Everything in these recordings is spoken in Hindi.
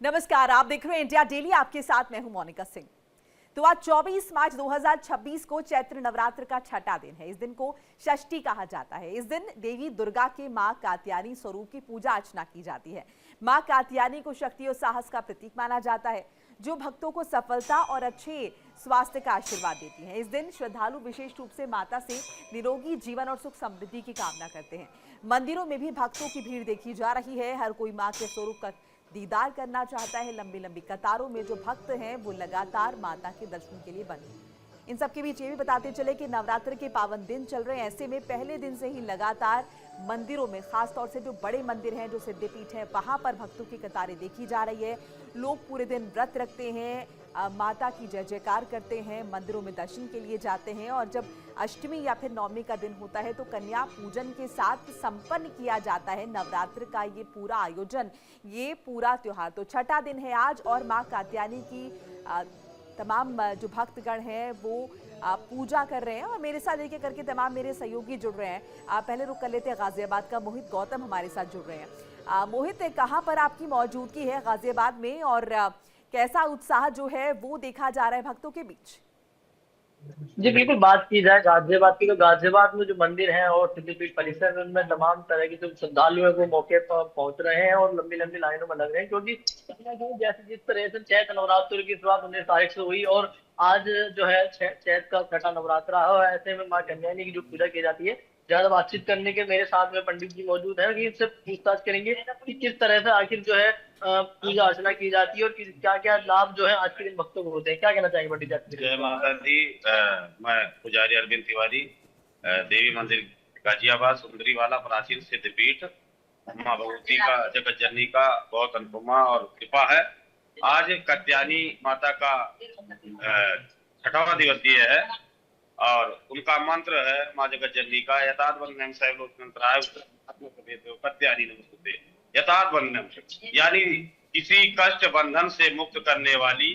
नमस्कार, आप देख रहे हैं इंडिया डेली। आपके साथ मैं हूं मोनिका सिंह। तो आज 24 मार्च 2026 को चैत्र नवरात्र का छठा दिन है। इस दिन को षष्ठी कहा जाता है। इस दिन देवी दुर्गा के मां कात्यायनी स्वरूप की पूजा अर्चना की जाती है। मां कात्यायनी को शक्ति और साहस का प्रतीक माना जाता है, जो भक्तों को सफलता और अच्छे स्वास्थ्य का आशीर्वाद देती है। इस दिन श्रद्धालु विशेष रूप से माता से निरोगी जीवन और सुख समृद्धि की कामना करते हैं। मंदिरों में भी भक्तों की भीड़ देखी जा रही है। हर कोई मां के स्वरूप का दीदार करना चाहता है। लंबी लंबी कतारों में जो भक्त हैं वो लगातार माता के दर्शन के लिए बने। इन सबके बीच ये भी बताते चले कि नवरात्र के पावन दिन चल रहे हैं। ऐसे में पहले दिन से ही लगातार मंदिरों में, खासतौर से जो बड़े मंदिर हैं, जो सिद्धपीठ हैं, वहां पर भक्तों की कतारें देखी जा रही है। लोग पूरे दिन व्रत रखते हैं, माता की जय जयकार करते हैं, मंदिरों में दर्शन के लिए जाते हैं। और जब अष्टमी या फिर नवमी का दिन होता है तो कन्या पूजन के साथ संपन्न किया जाता है नवरात्र का ये पूरा आयोजन, ये पूरा त्योहार। तो छठा दिन है आज और मां कात्यायनी की तमाम जो भक्तगण हैं वो पूजा कर रहे हैं। और मेरे साथ एक एक करके तमाम मेरे सहयोगी जुड़ रहे हैं। पहले रुक कर लेते हैं गाजियाबाद का। मोहित गौतम हमारे साथ जुड़ रहे हैं। मोहित, कहाँ पर आपकी मौजूदगी है गाजियाबाद में, और कैसा उत्साह जो है वो देखा जा रहा है भक्तों के बीच? जी बिल्कुल, बात की जाए गाजियाबाद की तो गाजियाबाद में जो मंदिर हैं और सिद्धपीठ परिसर में उनमें तमाम तरह के जो श्रद्धालु हैं वो मौके पर पहुंच रहे हैं और लंबी लंबी लाइनों में लग रहे हैं। क्योंकि कहीं ना कहीं जैसे जिस तरह से चैत्र नवरात्र की शुरुआत 19 तारीख से हुई और आज जो है चैत्र का छठा नवरात्र है, और ऐसे में माँ कन्यानी की जो पूजा की जाती है। ज्यादा बातचीत करने के मेरे साथ में पंडित जी मौजूद हैं कि इनसे पूछताछ करेंगे कि किस तरह से आखिर जो है पूजा अर्चना की जाती है और क्या क्या लाभ जो है आज के दिन भक्तों को होते हैं। क्या कहना चाहेंगे पंडित जी? जय माता दी। मैं पुजारी अरविंद तिवारी, देवी मंदिर गाजियाबाद सुंदरी वाला प्राचीन सिद्धपीठ माँ भगवती का, जगत जननी का बहुत अनुपमा और कृपा है। आज कात्यायनी माता का छठावां दिवसीय है और उनका मंत्र है माँ जगत जननी का यथार्थ वंदनम शैवलोचनंतराय कात्यायनी नमस्ते। यथार्थ वंदनम यानी किसी कष्ट बंधन से मुक्त करने वाली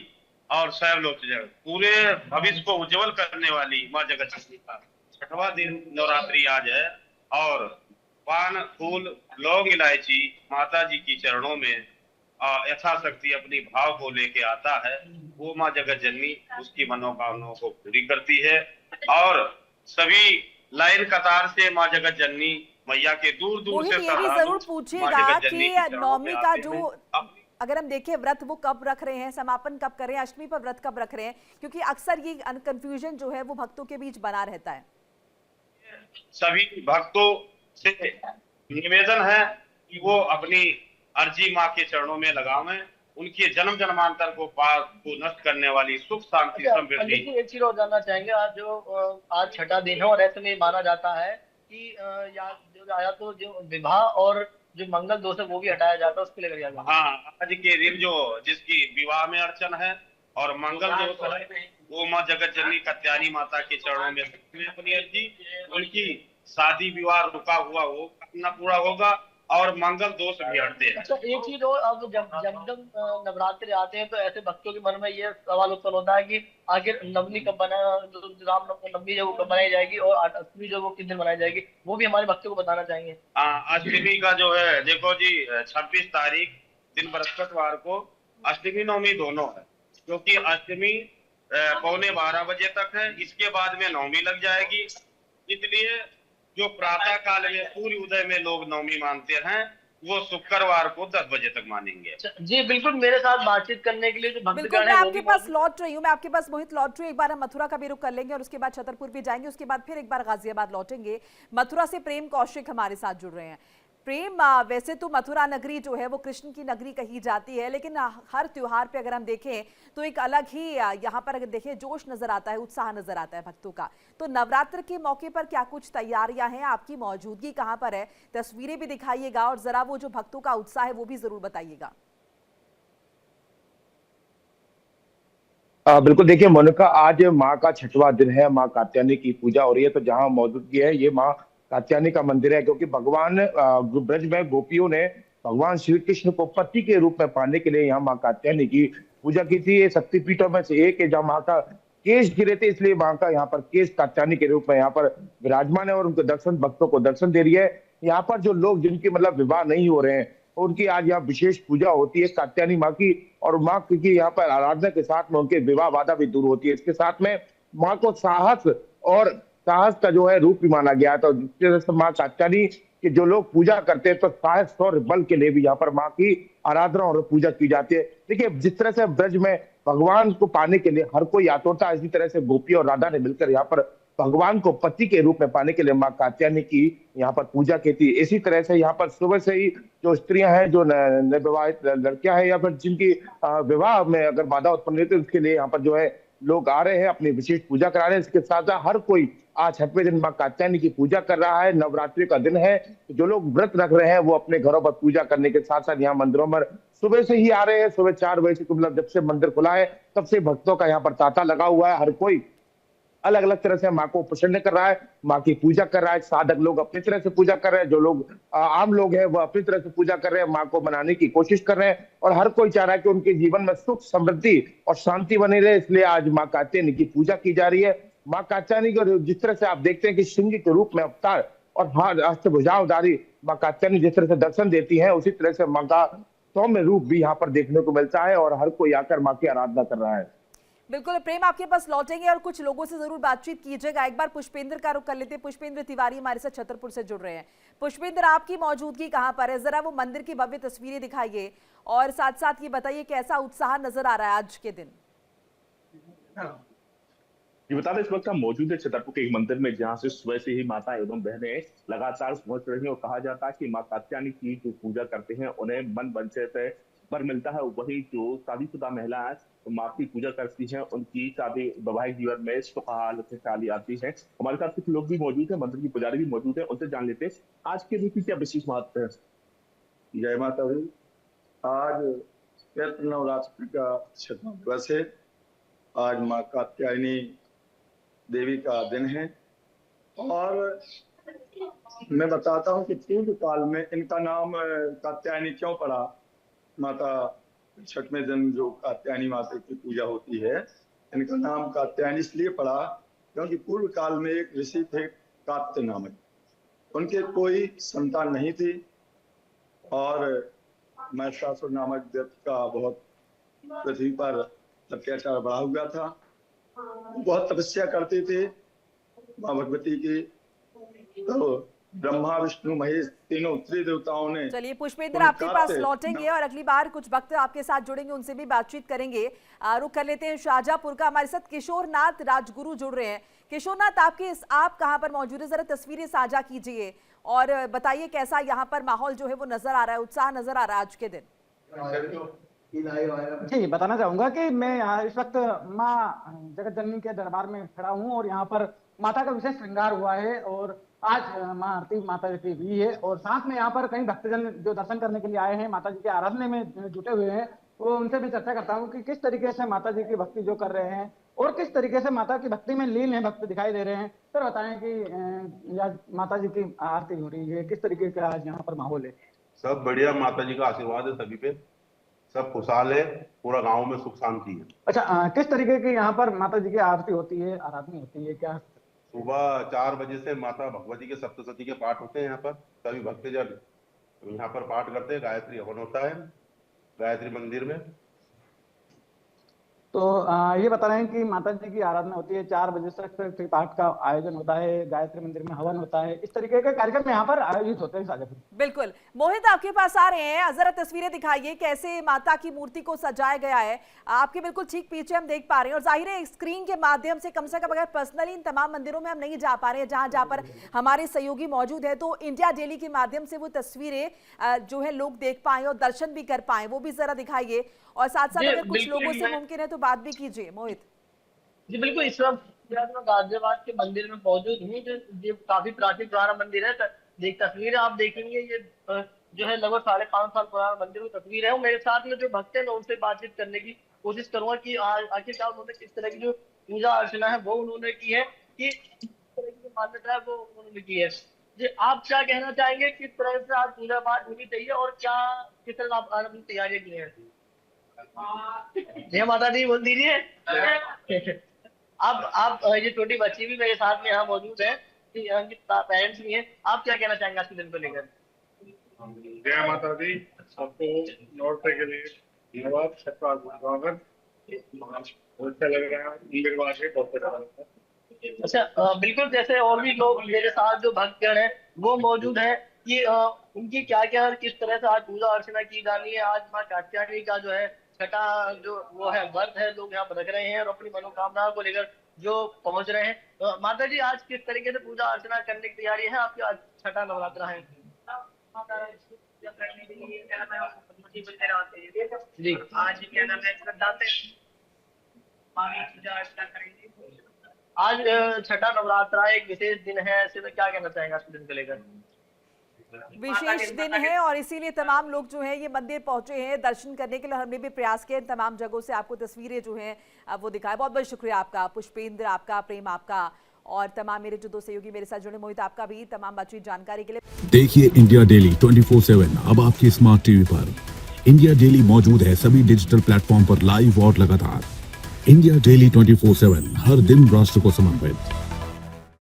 और शैवलोचन पूरे भविष्य को उज्जवल करने वाली माँ जगत जननी का छठवां दिन नवरात्रि आज है। और पान फूल लौंग इलायची माता जी की चरणों में यथाशक्ति अपनी भाव को लेके आता है। वो माँ जगत जननी उसकी मनोकामनाओं को पूरी करती है और सभी लाइन कतार से माँ जगत जननी मैया के दूर दूर से ये भी जरूर पूछिएगा कि नवमी का जो, अगर हम देखें व्रत वो कब रख रहे हैं, समापन कब कर रहे हैं, अष्टमी पर व्रत कब रख रहे हैं, क्योंकि अक्सर ये कंफ्यूजन जो है वो भक्तों के बीच बना रहता है। सभी भक्तों से निवेदन है कि वो अपनी अर्जी माँ के चरणों में लगावें। उनके जन्म जन्मांतर को पाप को नष्ट करने वाली सुख शांति समृद्धि। एक चीज और जानना चाहेंगे, आज छठा दिन है और ऐसे में माना जाता है कि या तो जो विवाह और जो मंगल दोष है वो भी हटाया जाता है, उसके लिए जाता है। हाँ, आज के दिन जो जिसकी विवाह में अर्चन है और मंगल दोष है वो माँ जगत जननी कात्यायनी माता के चरणों में अपनी अर्जी, उनकी शादी विवाह रुका हुआ वो अपना पूरा होगा और मंगल दोष भी हटते हैं। अच्छा, एक चीज और, अब जब नवरात्रि आते हैं तो ऐसे भक्तों के मन में ये सवाल उत्पन्न होता है कि आखिर नवमी कब बना, राम नवमी जो वो कब बनाई जाएगी और अष्टमी जो वो किस दिन बनाई जाएगी, वो भी हमारे भक्तों को बताना चाहेंगे। हाँ, अष्टमी का जो है देखो जी 26 तारीख दिन बृहस्पतिवार को अष्टमी नवमी दोनों है। क्योंकि अष्टमी 11:15 बजे तक है, इसके बाद में नवमी लग जाएगी। इसलिए जो प्रातः काल में सूर्य उदय में लोग नवमी मानते हैं वो शुक्रवार को 10 बजे तक मानेंगे। जी बिल्कुल, मेरे साथ बातचीत करने के लिए जो बिल्कुल मैं आपके पास लौट रही हूँ, मैं आपके पास मोहित लौट रही हूँ। एक बार हम मथुरा का भी रुख कर लेंगे और उसके बाद छतरपुर भी जाएंगे, उसके बाद फिर एक बार गाजियाबाद लौटेंगे। मथुरा से प्रेम कौशिक हमारे साथ जुड़ रहे हैं। प्रेम, वैसे तो मथुरा नगरी जो है वो कृष्ण की नगरी कही जाती है, लेकिन हर त्योहार पे अगर हम देखें तो एक अलग ही यहाँ पर अगर देखें जोश नजर आता है, उत्साह नजर आता है भक्तों का। तो नवरात्र के मौके पर क्या कुछ तैयारियां हैं, आपकी मौजूदगी कहाँ पर है, तस्वीरें भी दिखाइएगा और जरा वो जो भक्तों का उत्साह है वो भी जरूर बताइएगा। बिल्कुल, देखिए मोनिका, आज माँ का छठवां दिन है। माँ कात्यायनी की पूजा हो रही है। तो जहाँ मौजूदगी है ये माँ कात्यायनी का मंदिर है, क्योंकि भगवान ब्रज में गोपियों ने भगवान श्री कृष्ण को पति के रूप में पाने के लिए यहाँ माँ कात्यायनी की पूजा की थी। ये शक्तिपीठों में से एक है जहाँ माँ का केश गिरे थे, इसलिए माँ का यहाँ पर केश कात्यायनी के रूप में यहाँ पर विराजमान है और उनको दर्शन, भक्तों को दर्शन दे रही है। यहाँ पर जो लोग जिनके मतलब विवाह नहीं हो रहे हैं और उनकी आज यहाँ विशेष पूजा होती है कात्यायनी माँ की। और माँ की यहाँ पर आराधना के साथ में उनके विवाह बाधा भी दूर होती है। इसके साथ में माँ को साहस का जो है रूप भी माना गया था। जिस तरह से माँ कात्यायनी के जो लोग पूजा करते हैं तो साहस और बल के लिए भी यहाँ पर माँ की आराधना और पूजा की जाती है। देखिए, जिस तरह से ब्रज में भगवान को पाने के लिए हर कोई आतुर था, इसी तरह से गोपी और राधा ने मिलकर यहाँ पर भगवान को पति के रूप में पाने के लिए माँ कात्यायनी की यहाँ पर पूजा की थी। इसी तरह से यहाँ पर सुबह से ही जो स्त्रियां हैं, जो नवविवाहित लड़कियां हैं या फिर जिनकी विवाह में अगर बाधा उत्पन्न होती है, उसके लिए यहाँ पर जो है लोग आ रहे हैं, अपनी विशेष पूजा करा रहे हैं। इसके साथ साथ हर कोई आज 6वें दिन माँ कात्यायनी की पूजा कर रहा है। नवरात्रि का दिन है, जो लोग व्रत रख रहे हैं वो अपने घरों पर पूजा करने के साथ साथ यहाँ मंदिरों में सुबह से ही आ रहे हैं। सुबह 4 बजे से, मतलब जब से मंदिर खुला है तब से भक्तों का यहाँ पर तांता लगा हुआ है। हर कोई अलग अलग तरह से माँ को प्रसन्न कर रहा है, माँ की पूजा कर रहा है। साधक लोग अपनी तरह से पूजा कर रहे हैं, जो लोग आम लोग हैं वो अपनी तरह से पूजा कर रहे हैं, माँ को मनाने की कोशिश कर रहे हैं। और हर कोई चाह रहा है कि उनके जीवन में सुख, समृद्धि और शांति बनी रहे, इसलिए आज माँ कात्यायनी की पूजा की जा रही है। माँ कात्यायनी को जिस तरह से आप देखते हैं कि सिंह के रूप में अवतार और अष्टभुजाधारी माँ कात्यायनी जिस तरह से दर्शन देती है, उसी तरह से माँ का सौम्य रूप भी यहाँ पर देखने को मिलता है और हर कोई आकर माँ की आराधना कर रहा है। बिल्कुल प्रेम, आपके पास लौटेंगे और कुछ लोगों से जरूर बातचीत कीजिएगा। एक बार पुष्पेंद्र का रुख कर लेते हैं। पुष्पेंद्र तिवारी हमारे साथ छतरपुर से जुड़ रहे हैं। पुष्पेंद्र, आपकी मौजूदगी कहां पर है? जरा वो मंदिर की भव्य तस्वीरें दिखाइए और साथ साथ ये बताइए कैसा उत्साह नजर आ रहा है आज के दिन। ये बता दें, इस वक्त हम मौजूद है छतरपुर के एक मंदिर में, जहां से सुबह से ही माता एवं बहनें लगातार पहुंच रही हैं। और कहा जाता है कि मां कात्यायनी की जो पूजा करते हैं उन्हें मन वांछित से वर मिलता है। वही जो शादीशुदा महिलाएं तो माँ की पूजा करती हैं, उनकी शादी वैवाहिक जीवन में सुखहाल खुशहाली आती है। हमारे साथ कुछ लोग भी मौजूद हैं, मंदिर की पुजारी भी मौजूद है, उनसे जान लेते हैं आज के दिन की क्या विशेष महत्व है। जय माता दी। आज चैत्र नवरात्रि का 6वां दिवस है। आज माँ कात्यायनी देवी का दिन है और मैं बताता हूँ कि पूर्व काल में इनका नाम कात्यायनी क्यों पड़ा। माता 6वें दिन जो कात्यायनी माता की पूजा होती है, इनका नाम कात्यायनी इसलिए पड़ा क्योंकि पूर्व काल में एक ऋषि थे कात्य नामक, उनके कोई संतान नहीं थी और महिषासुर नामक व्यक्ति का बहुत पृथ्वी पर अत्याचार बढ़ा हुआ था। बहुत तपस्या करते थे माँ भगवती की, तो ब्रह्मा विष्णु महेश तीनों त्रिदेवताओं ने। चलिए पुष्पेंद्र, आपके पास लौटेंगे और अगली बार कुछ भक्त आपके साथ जुड़ेंगे, उनसे भी बातचीत करेंगे। रुक कर लेते हैं शाहजहांपुर का। हमारे साथ किशोरनाथ राजगुरु जुड़ रहे हैं। किशोरनाथ, आप कहां पर मौजूद है? जरा तस्वीरें साझा कीजिए और बताइए कैसा यहाँ पर माहौल जो है वो नजर आ रहा है, उत्साह नजर आ रहा है आज के दिन। जी, बताना चाहूंगा कि मैं यहाँ इस वक्त माँ जगत जननी के दरबार में खड़ा हूँ और यहाँ पर माता का विशेष श्रृंगार हुआ है और आज माँ आरती माता जी की हुई है और साथ में यहाँ पर कई भक्तजन जो दर्शन करने के लिए आए हैं, माता जी के आराधना में जुटे हुए हैं, वो उनसे भी चर्चा करता हूँ कि किस तरीके से माता जी की भक्ति जो कर रहे हैं और किस तरीके से माता की भक्ति में लीन है भक्त दिखाई दे रहे हैं। फिर बताएं कि आज माता जी की आरती हो रही है, किस तरीके का आज यहाँ पर माहौल है? सब बढ़िया, माता जी का आशीर्वाद है सभी पे, सब खुशहाल है, पूरा गांव में सुख शांति है। अच्छा, किस तरीके की यहाँ पर माता जी की आरती होती है, आराधना होती है क्या? सुबह 4 बजे से माता भगवती के सप्तशती के पाठ होते हैं। यहाँ पर सभी भक्तजन यहाँ पर पाठ करते हैं। गायत्री हवन होता है गायत्री मंदिर में। तो ये बता रहे हैं कि माता जी की आराधना होती है, 4 बजे तक फिर पाठ का आयोजन होता है, गायत्री मंदिर में हवन होता है, इस तरीके के कार्यक्रम यहाँ पर आयोजित होते हैं शाहजहांपुर। बिल्कुल। मोहित, आपके पास आ रहे हैं, जरा तस्वीरें दिखाइए कैसे माता की मूर्ति को सजाया गया है। आपके बिल्कुल ठीक पीछे हम देख पा रहे हैं और जाहिर है स्क्रीन के माध्यम से कम अगर पर्सनली इन तमाम मंदिरों में हम नहीं जा पा रहे हैं जहां पर हमारे सहयोगी मौजूद है, तो इंडिया डेली के माध्यम से वो तस्वीरें जो है लोग देख पाए और दर्शन भी कर पाए, वो भी जरा दिखाइए और साथ साथ अगर कुछ लोगों से मुमकिन है तो बात भी कीजिए। मोहित जी बिल्कुल, इस वक्त मैं गाजियाबाद के मंदिर में मौजूद हूँ। ये काफी प्राचीन पुराना मंदिर है। तस्वीरें आप देखेंगे, ये जो है लगभग 5.5 साल पुराना मंदिर की तस्वीर है। और मेरे साथ में जो भक्त है मैं उनसे बातचीत करने की कोशिश करूंगा कि आखिरकार उन्होंने किस तरह की जो पूजा अर्चना है वो उन्होंने की है, कि किस तरह की जो मान्यता है वो उन्होंने की है। जी, आप क्या कहना चाहेंगे, किस तरह से आज पूजा पाठ होनी चाहिए और क्या किस तरह आप अपनी तैयारियां की हैं? जय माता दी बोल दीजिए। अब ये छोटी बच्ची भी मेरे साथ में यहाँ मौजूद है, पेरेंट्स भी हैं। आप क्या कहना चाहेंगे आज के दिन को लेकर? जय माता दी। आपको लौटने के लिए धन्यवाद, सबका स्वागत। बहुत अच्छा लग रहा है, मंदिर वासी बहुत अच्छा लग रहा है। अच्छा, बिल्कुल, जैसे और भी लोग मेरे साथ जो भक्तगण हैं वो मौजूद हैं कि उनकी क्या क्या किस तरह से आज पूजा अर्चना की जानी है। आज माँ कात्यायनी का जो है छठा जो वो है व्रत है, लोग यहाँ पर रख रहे हैं और अपनी मनोकामनाओं को लेकर जो पहुंच रहे हैं। माता जी, आज किस तरीके से पूजा अर्चना करने की तैयारी है आपकी? आज छठा नवरात्रा है जी। आज क्या नाम है, श्रद्धा से माँ की पूजा अर्चना करेंगे। आज छठा नवरात्रा एक विशेष दिन है, ऐसे में क्या कहना चाहेंगे आज के दिन को लेकर? विशेष दिन है और इसीलिए तमाम लोग जो हैं ये मंदिर पहुंचे हैं दर्शन करने के लिए। हमने भी प्रयास किए तमाम जगहों से आपको तस्वीरें जो हैं वो दिखाएं। बहुत बहुत शुक्रिया आपका पुष्पेंद्र, आपका प्रेम, आपका और तमाम मेरे जो दो सहयोगी मेरे साथ जुड़े, मोहित आपका भी तमाम बातचीत जानकारी के लिए। देखिए इंडिया डेली 24/7 अब आपकी स्मार्ट टीवी पर। इंडिया डेली मौजूद है सभी डिजिटल प्लेटफॉर्म पर लाइव और लगातार। इंडिया डेली 24/7 हर दिन राष्ट्र को समर्पित।